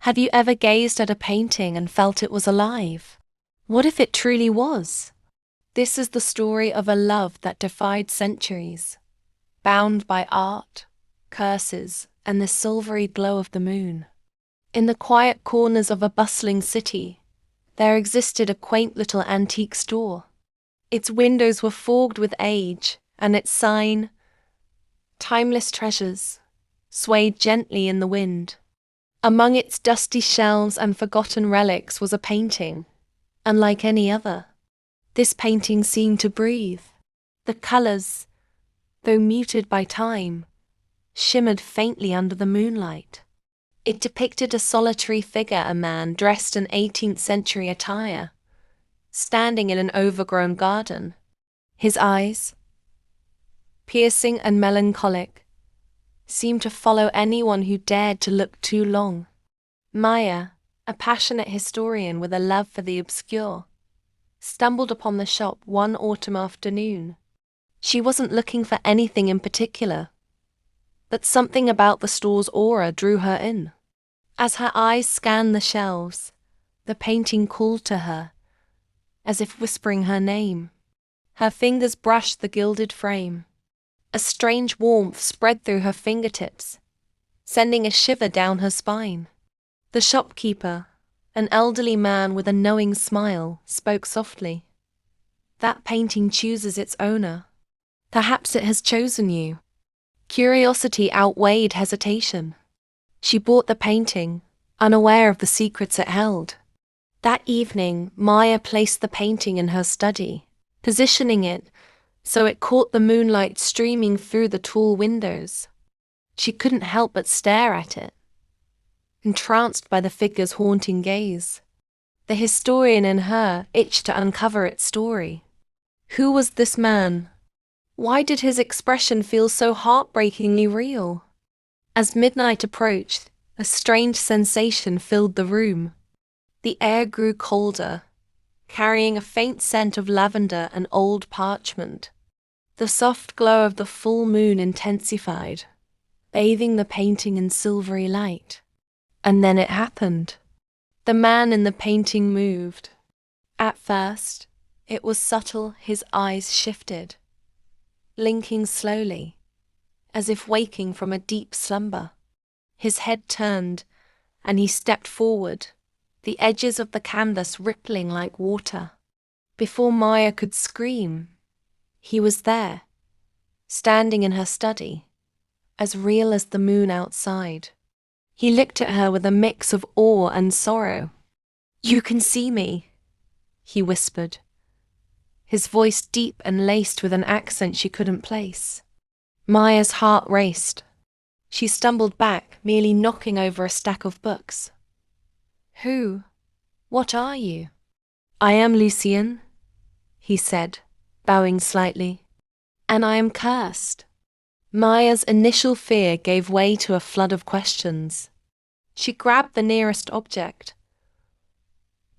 Have you ever gazed at a painting and felt it was alive? What if it truly was? This is the story of a love that defied centuries, bound by art, curses, and the silvery glow of the moon. In the quiet corners of a bustling city, there existed a quaint little antique store. Its windows were fogged with age, and its sign, "Timeless Treasures," swayed gently in the wind. Among its dusty shelves and forgotten relics was a painting, unlike any other. This painting seemed to breathe. The colors, though muted by time, shimmered faintly under the moonlight. It depicted a solitary figure, a man dressed in 18th century attire, standing in an overgrown garden. His eyes, piercing and melancholic, seemed to follow anyone who dared to look too long. Maya, a passionate historian with a love for the obscure, stumbled upon the shop one autumn afternoon. She wasn't looking for anything in particular, but something about the store's aura drew her in. As her eyes scanned the shelves, the painting called to her, as if whispering her name. Her fingers brushed the gilded frame. A strange warmth spread through her fingertips, sending a shiver down her spine. The shopkeeper, an elderly man with a knowing smile, spoke softly. "That painting chooses its owner. Perhaps it has chosen you." Curiosity outweighed hesitation. She bought the painting, unaware of the secrets it held. That evening, Maya placed the painting in her study, positioning it so it caught the moonlight streaming through the tall windows. She couldn't help but stare at it, entranced by the figure's haunting gaze. The historian in her itched to uncover its story. Who was this man? Why did his expression feel so heartbreakingly real? As midnight approached, a strange sensation filled the room. The air grew colder, carrying a faint scent of lavender and old parchment. The soft glow of the full moon intensified, bathing the painting in silvery light. And then it happened. The man in the painting moved. At first, it was subtle. His eyes shifted, blinking slowly, as if waking from a deep slumber. His head turned, and he stepped forward, the edges of the canvas rippling like water. Before Maya could scream, he was there, standing in her study, as real as the moon outside. He looked at her with a mix of awe and sorrow. "You can see me," he whispered, his voice deep and laced with an accent she couldn't place. Maya's heart raced. She stumbled back, nearly knocking over a stack of books. "Who? What are you?" "I am Lucien," he said, bowing slightly. "And I am cursed." Maya's initial fear gave way to a flood of questions. She grabbed the nearest object,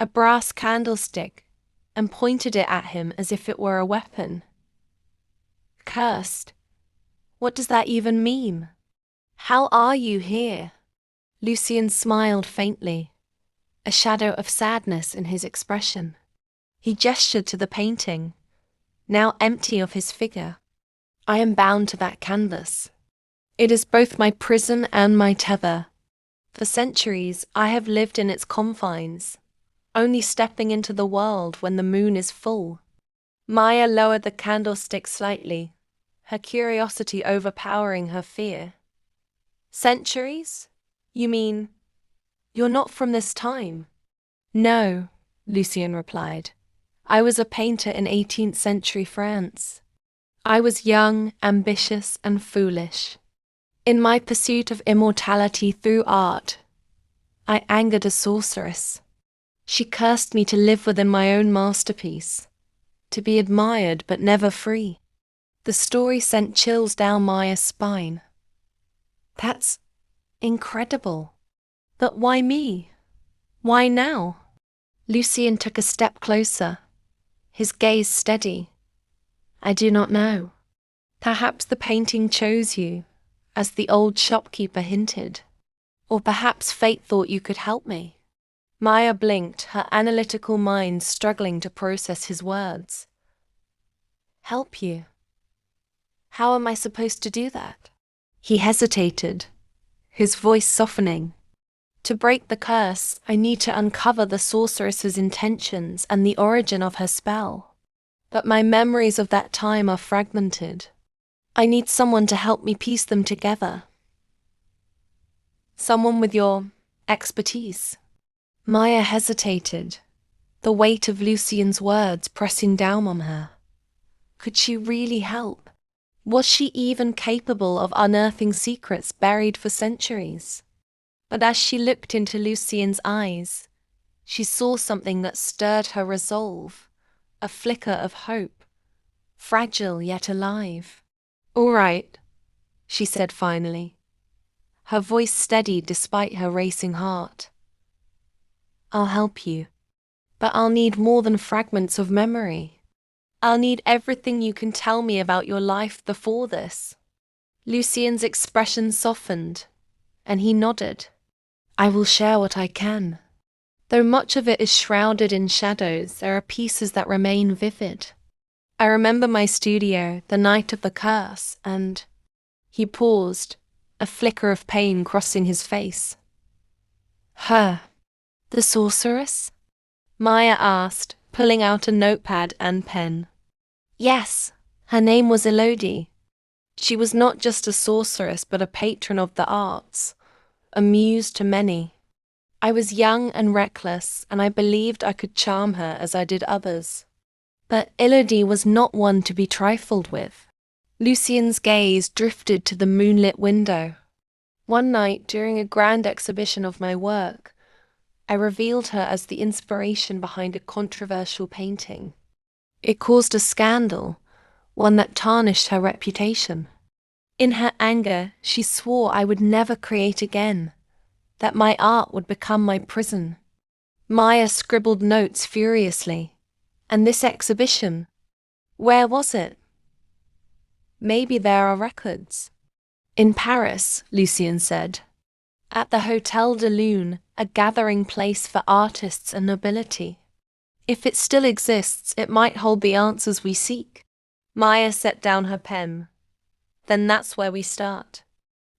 a brass candlestick, and pointed it at him as if it were a weapon. "Cursed? What does that even mean? How are you here?" Lucien smiled faintly, a shadow of sadness in his expression. He gestured to the painting, now empty of his figure. "I am bound to that canvas. It is both my prison and my tether. For centuries, I have lived in its confines, only stepping into the world when the moon is full." Maya lowered the candlestick slightly, her curiosity overpowering her fear. "Centuries? You mean, you're not from this time?" "No," Lucien replied. "I was a painter in 18th century France. I was young, ambitious, and foolish. In my pursuit of immortality through art, I angered a sorceress. She cursed me to live within my own masterpiece, to be admired but never free." The story sent chills down Maya's spine. "That's incredible. But why me? Why now?" Lucien took a step closer, his gaze steady. "I do not know. Perhaps the painting chose you, as the old shopkeeper hinted. Or perhaps fate thought you could help me. Maya blinked, her analytical mind struggling to process his words. Help you? How am I supposed to do that? He hesitated, his voice softening. To break the curse, I need to uncover the sorceress's intentions and the origin of her spell. But my memories of that time are fragmented. I need someone to help me piece them together. Someone with your expertise. Maya hesitated, the weight of Lucien's words pressing down on her. Could she really help? Was she even capable of unearthing secrets buried for centuries? But as she looked into Lucien's eyes, she saw something that stirred her resolve, a flicker of hope, fragile yet alive. All right, she said finally, her voice steady despite her racing heart. I'll help you, but I'll need more than fragments of memory. I'll need everything you can tell me about your life before this. Lucien's expression softened, and he nodded. I will share what I can. Though much of it is shrouded in shadows, there are pieces that remain vivid. I remember my studio, the night of the curse, and... He paused, a flicker of pain crossing his face. Her. The sorceress? Maya asked, pulling out a notepad and pen. Yes, her name was Elodie. She was not just a sorceress but a patron of the arts, a muse to many. I was young and reckless, and I believed I could charm her as I did others. But Elodie was not one to be trifled with. Lucien's gaze drifted to the moonlit window. One night, during a grand exhibition of my work, I revealed her as the inspiration behind a controversial painting. It caused a scandal, one that tarnished her reputation. In her anger, she swore I would never create again, that my art would become my prison. Maya scribbled notes furiously. And this exhibition, where was it? Maybe there are records. In Paris, Lucien said. At the Hôtel de Lune, a gathering place for artists and nobility. If it still exists, it might hold the answers we seek. Maya set down her pen. Then that's where we start.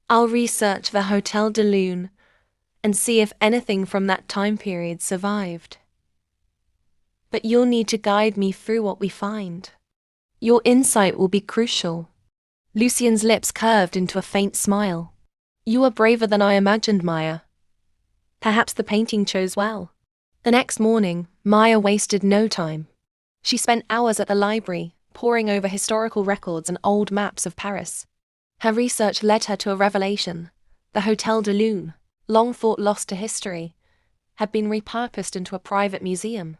I'll research the Hôtel de Lune and see if anything from that time period survived. But you'll need to guide me through what we find. Your insight will be crucial. Lucien's lips curved into a faint smile. You are braver than I imagined, Maya. Perhaps the painting chose well. The next morning, Maya wasted no time. She spent hours at the library, poring over historical records and old maps of Paris. Her research led her to a revelation. The Hôtel de Lune, long thought lost to history, had been repurposed into a private museum.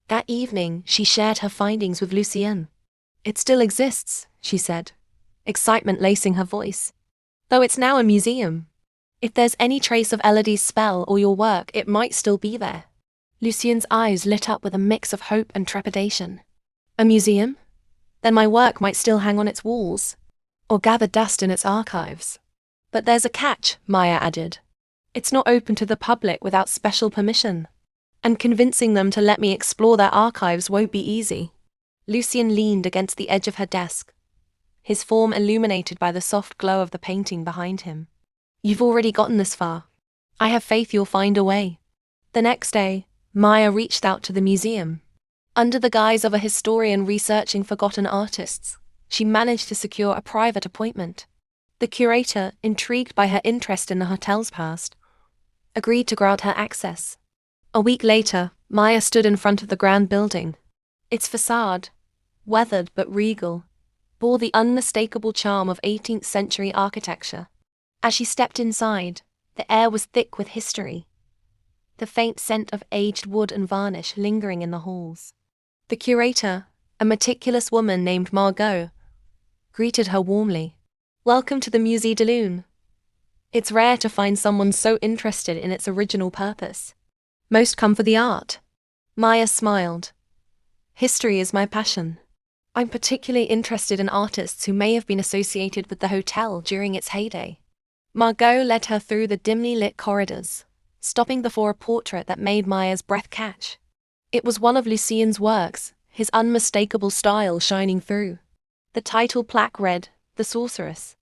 That evening, she shared her findings with Lucien. It still exists, she said, excitement lacing her voice. Though it's now a museum. If there's any trace of Elodie's spell or your work, it might still be there. Lucien's eyes lit up with a mix of hope and trepidation. A museum? Then my work might still hang on its walls, or gather dust in its archives. But there's a catch, Maya added. It's not open to the public without special permission, and convincing them to let me explore their archives won't be easy. Lucien leaned against the edge of her desk, his form illuminated by the soft glow of the painting behind him. You've already gotten this far. I have faith you'll find a way. The next day, Maya reached out to the museum. Under the guise of a historian researching forgotten artists, she managed to secure a private appointment. The curator, intrigued by her interest in the hotel's past, agreed to grant her access. A week later, Maya stood in front of the grand building. Its facade, weathered but regal, bore the unmistakable charm of 18th century architecture. As she stepped inside, the air was thick with history, the faint scent of aged wood and varnish lingering in the halls. The curator, a meticulous woman named Margot, greeted her warmly. Welcome to the Musée de Lune. It's rare to find someone so interested in its original purpose. Most come for the art. Maya smiled. History is my passion. I'm particularly interested in artists who may have been associated with the hotel during its heyday. Margot led her through the dimly lit corridors, stopping before a portrait that made Maya's breath catch. It was one of Lucien's works, his unmistakable style shining through. The title plaque read, "The Sorceress."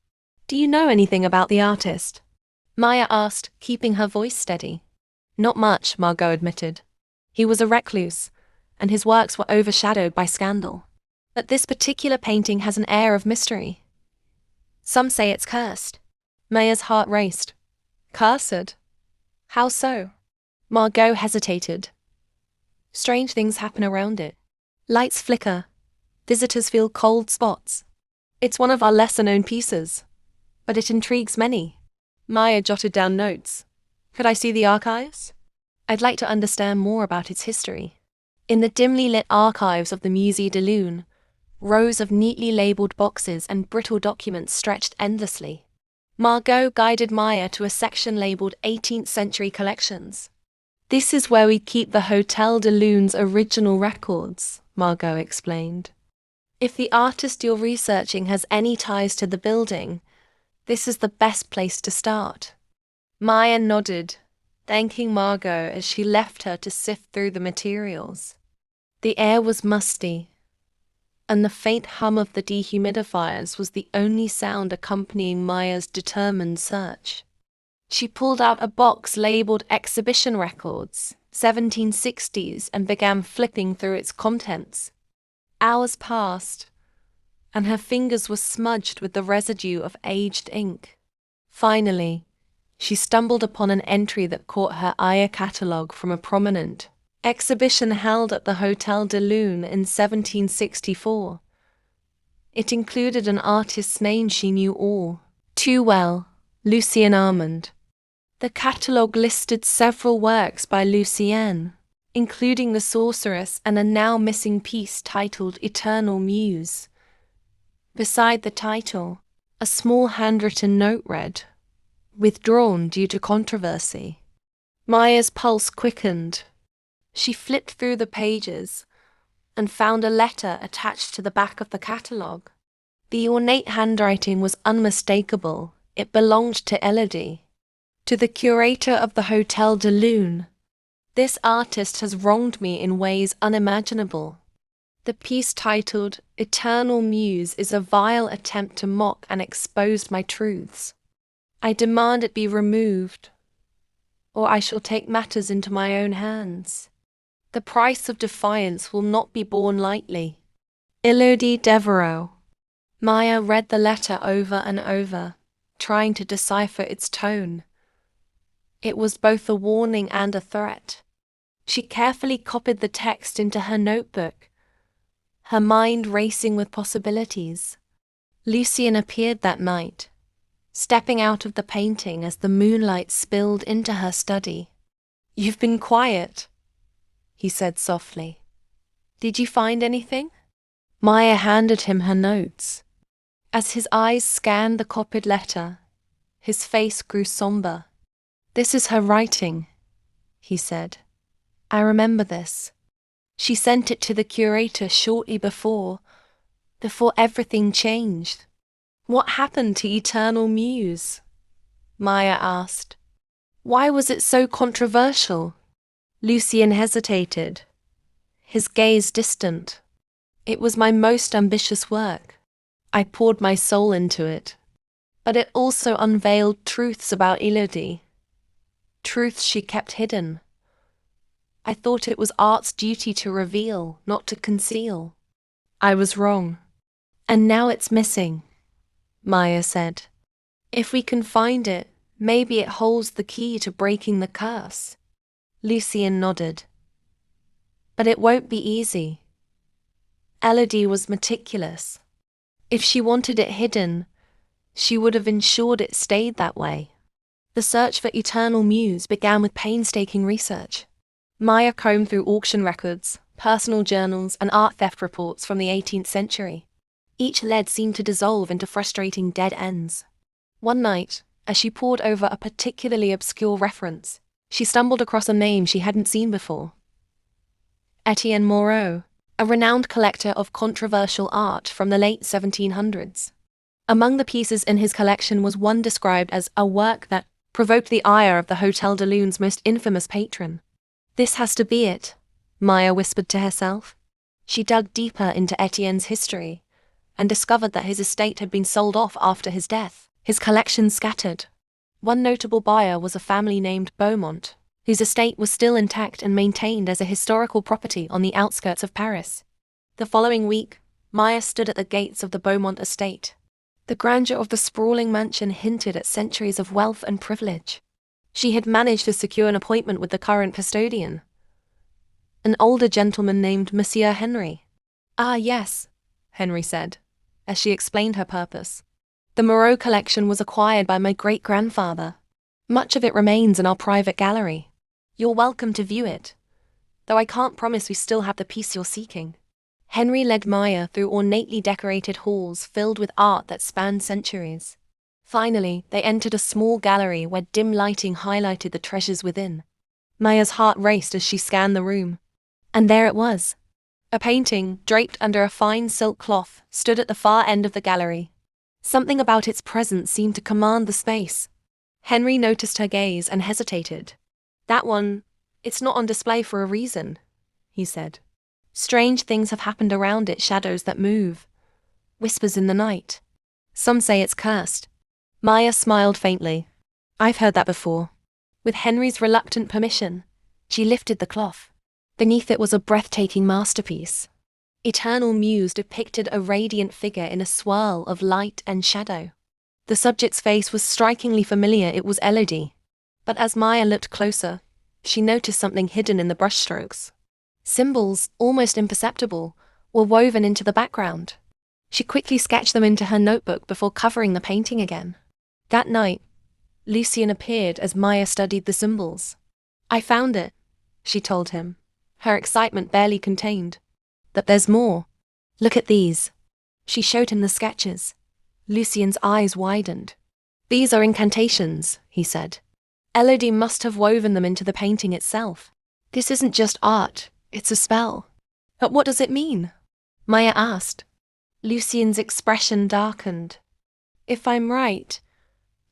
"Do you know anything about the artist?" Maya asked, keeping her voice steady. "Not much," Margot admitted. "He was a recluse, and his works were overshadowed by scandal. But this particular painting has an air of mystery. Some say it's cursed." Maya's heart raced. "Cursed? How so?" Margot hesitated. "Strange things happen around it. Lights flicker. Visitors feel cold spots. It's one of our lesser-known pieces, but it intrigues many." Maya jotted down notes. "Could I see the archives? I'd like to understand more about its history." In the dimly lit archives of the Musée de Lune, rows of neatly labeled boxes and brittle documents stretched endlessly. Margot guided Maya to a section labeled 18th Century Collections. "This is where we keep the Hotel de Lune's original records," Margot explained. "If the artist you're researching has any ties to the building, this is the best place to start." Maya nodded, thanking Margot as she left her to sift through the materials. The air was musty, and the faint hum of the dehumidifiers was the only sound accompanying Maya's determined search. She pulled out a box labeled Exhibition Records, 1760s, and began flipping through its contents. Hours passed, and her fingers were smudged with the residue of aged ink. Finally, she stumbled upon an entry that caught her eye, a catalogue from a prominent exhibition held at the Hotel de Lune in 1764. It included an artist's name she knew all too well, Lucien Armand. The catalogue listed several works by Lucien, including The Sorceress and a now missing piece titled Eternal Muse. Beside the title, a small handwritten note read, "Withdrawn due to controversy." Maya's pulse quickened. She flipped through the pages and found a letter attached to the back of the catalogue. The ornate handwriting was unmistakable. It belonged to Elodie. "To the curator of the Hotel de Lune. This artist has wronged me in ways unimaginable. The piece titled Eternal Muse is a vile attempt to mock and expose my truths. I demand it be removed, or I shall take matters into my own hands. The price of defiance will not be borne lightly. Elodie Devereaux." Maya read the letter over and over, trying to decipher its tone. It was both a warning and a threat. She carefully copied the text into her notebook, her mind racing with possibilities. Lucien appeared that night, stepping out of the painting as the moonlight spilled into her study. "You've been quiet," he said softly. "Did you find anything?" Maya handed him her notes. As his eyes scanned the copied letter, his face grew somber. "This is her writing," he said. "I remember this. She sent it to the curator shortly before everything changed." "What happened to Eternal Muse?" Maya asked. "Why was it so controversial?" Lucien hesitated, his gaze distant. "It was my most ambitious work. I poured my soul into it. But it also unveiled truths about Elodie. Truths she kept hidden. I thought it was art's duty to reveal, not to conceal. I was wrong. And now it's missing," Maya said. "If we can find it, maybe it holds the key to breaking the curse." Lucien nodded. "But it won't be easy. Elodie was meticulous. If she wanted it hidden, she would have ensured it stayed that way." The search for Eternal Muse began with painstaking research. Maya combed through auction records, personal journals, and art theft reports from the 18th century. Each lead seemed to dissolve into frustrating dead ends. One night, as she pored over a particularly obscure reference, she stumbled across a name she hadn't seen before. Etienne Moreau, a renowned collector of controversial art from the late 1700s. Among the pieces in his collection was one described as a work that provoked the ire of the Hotel de Lune's most infamous patron. This has to be it, Maya whispered to herself. She dug deeper into Etienne's history and discovered that his estate had been sold off after his death, his collection scattered. One notable buyer was a family named Beaumont, whose estate was still intact and maintained as a historical property on the outskirts of Paris. The following week, Maya stood at the gates of the Beaumont estate. The grandeur of the sprawling mansion hinted at centuries of wealth and privilege. She had managed to secure an appointment with the current custodian, an older gentleman named Monsieur Henry. "Ah, yes," Henry said, as she explained her purpose. "The Moreau collection was acquired by my great-grandfather. Much of it remains in our private gallery. You're welcome to view it, though I can't promise we still have the piece you're seeking." Henry led Maya through ornately decorated halls filled with art that spanned centuries. Finally, they entered a small gallery where dim lighting highlighted the treasures within. Maya's heart raced as she scanned the room. And there it was. A painting, draped under a fine silk cloth, stood at the far end of the gallery. Something about its presence seemed to command the space. Henry noticed her gaze and hesitated. "That one, it's not on display for a reason," he said. "Strange things have happened around it, shadows that move. Whispers in the night. Some say it's cursed." Maya smiled faintly. "I've heard that before." With Henry's reluctant permission, she lifted the cloth. Beneath it was a breathtaking masterpiece. Eternal Muse depicted a radiant figure in a swirl of light and shadow. The subject's face was strikingly familiar. It was Elodie. But as Maya looked closer, she noticed something hidden in the brushstrokes. Symbols, almost imperceptible, were woven into the background. She quickly sketched them into her notebook before covering the painting again. That night, Lucien appeared as Maya studied the symbols. "I found it," she told him, her excitement barely contained. "But there's more. Look at these." She showed him the sketches. Lucien's eyes widened. "These are incantations," he said. "Elodie must have woven them into the painting itself. This isn't just art, it's a spell." "But what does it mean?" Maya asked. Lucien's expression darkened. "If I'm right,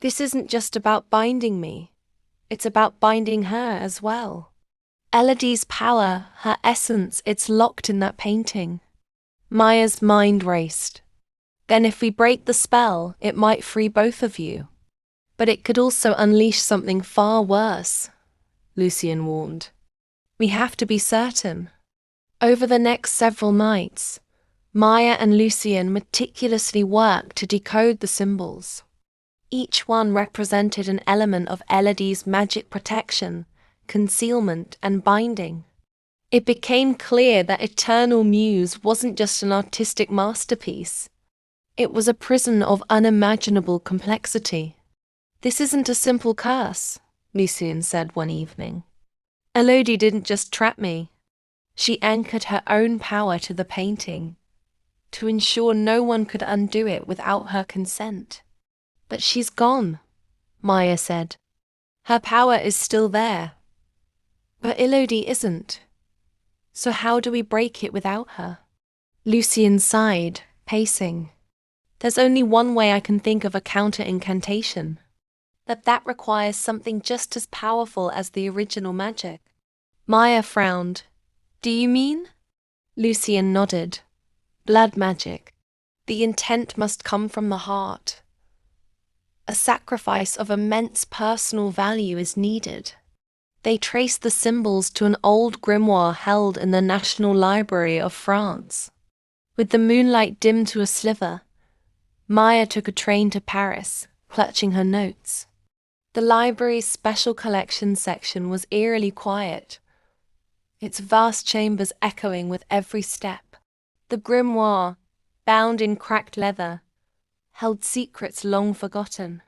this isn't just about binding me. It's about binding her as well. Elodie's power, her essence, it's locked in that painting." Maya's mind raced. "Then if we break the spell, it might free both of you. But it could also unleash something far worse," Lucien warned. "We have to be certain." Over the next several nights, Maya and Lucien meticulously worked to decode the symbols. Each one represented an element of Elodie's magic protection, concealment, and binding. It became clear that Eternal Muse wasn't just an artistic masterpiece. It was a prison of unimaginable complexity. "This isn't a simple curse," Lucien said one evening. "Elodie didn't just trap me. She anchored her own power to the painting, to ensure no one could undo it without her consent." "But she's gone," Maya said. "Her power is still there. But Elodie isn't. So how do we break it without her?" Lucien sighed, pacing. "There's only one way I can think of: a counter-incantation. But that requires something just as powerful as the original magic." Maya frowned. "Do you mean?" Lucien nodded. "Blood magic. The intent must come from the heart. A sacrifice of immense personal value is needed." They traced the symbols to an old grimoire held in the National Library of France. With the moonlight dimmed to a sliver, Maya took a train to Paris, clutching her notes. The library's special collections section was eerily quiet, its vast chambers echoing with every step. The grimoire, bound in cracked leather, held secrets long forgotten.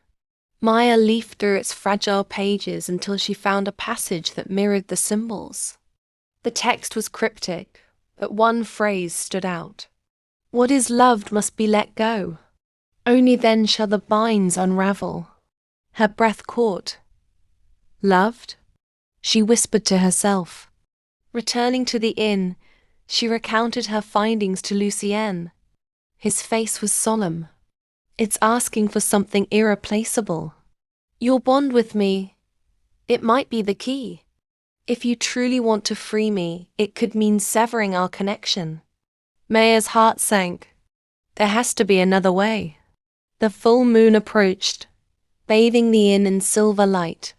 Maya leafed through its fragile pages until she found a passage that mirrored the symbols. The text was cryptic, but one phrase stood out. "What is loved must be let go. Only then shall the binds unravel." Her breath caught. "Loved?" she whispered to herself. Returning to the inn, she recounted her findings to Lucien. His face was solemn. It's asking for something irreplaceable. Your bond with me, it might be the key. If you truly want to free me, it could mean severing our connection. Maya's heart sank. There has to be another way. The full moon approached, bathing the inn in silver light.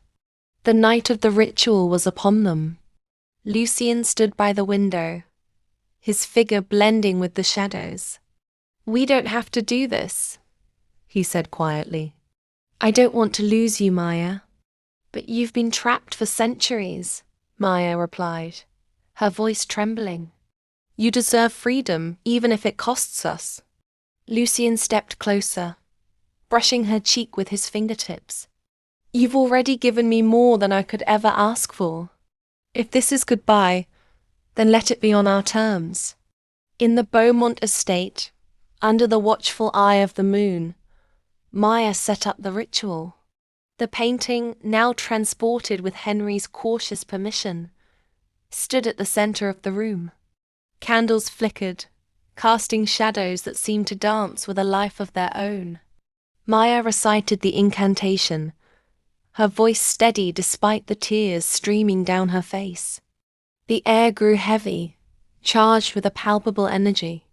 The night of the ritual was upon them. Lucien stood by the window, his figure blending with the shadows. "We don't have to do this," he said quietly. "I don't want to lose you, Maya." "But you've been trapped for centuries," Maya replied, her voice trembling. "You deserve freedom, even if it costs us." Lucien stepped closer, brushing her cheek with his fingertips. "You've already given me more than I could ever ask for. If this is goodbye, then let it be on our terms." In the Beaumont estate, under the watchful eye of the moon, Maya set up the ritual. The painting, now transported with Henry's cautious permission, stood at the center of the room. Candles flickered, casting shadows that seemed to dance with a life of their own. Maya recited the incantation, her voice steady despite the tears streaming down her face. The air grew heavy, charged with a palpable energy.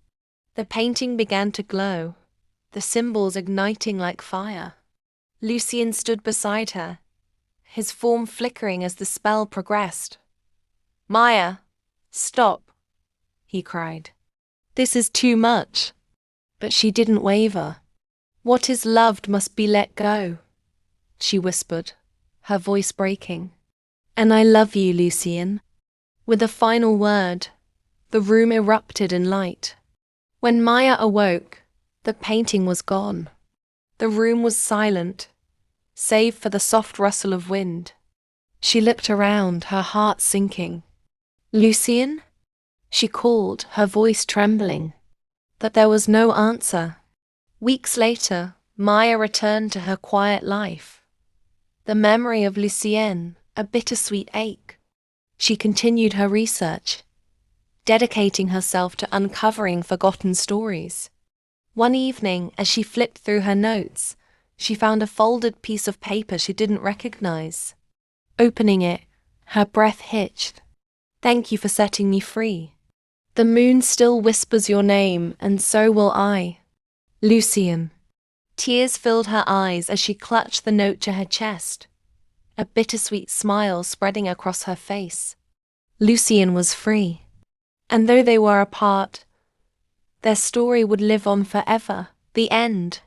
The painting began to glow, the symbols igniting like fire. Lucien stood beside her, his form flickering as the spell progressed. "Maya, stop," he cried. "This is too much." But she didn't waver. "What is loved must be let go," she whispered, her voice breaking. "And I love you, Lucien." With a final word, the room erupted in light. When Maya awoke, the painting was gone. The room was silent, save for the soft rustle of wind. She looked around, her heart sinking. "Lucien?" she called, her voice trembling. But there was no answer. Weeks later, Maya returned to her quiet life. The memory of Lucien, a bittersweet ache. She continued her research, dedicating herself to uncovering forgotten stories. One evening, as she flipped through her notes, she found a folded piece of paper she didn't recognize. Opening it, her breath hitched. "Thank you for setting me free. The moon still whispers your name, and so will I. Lucien." Tears filled her eyes as she clutched the note to her chest, a bittersweet smile spreading across her face. Lucien was free. And though they were apart, their story would live on forever. The end.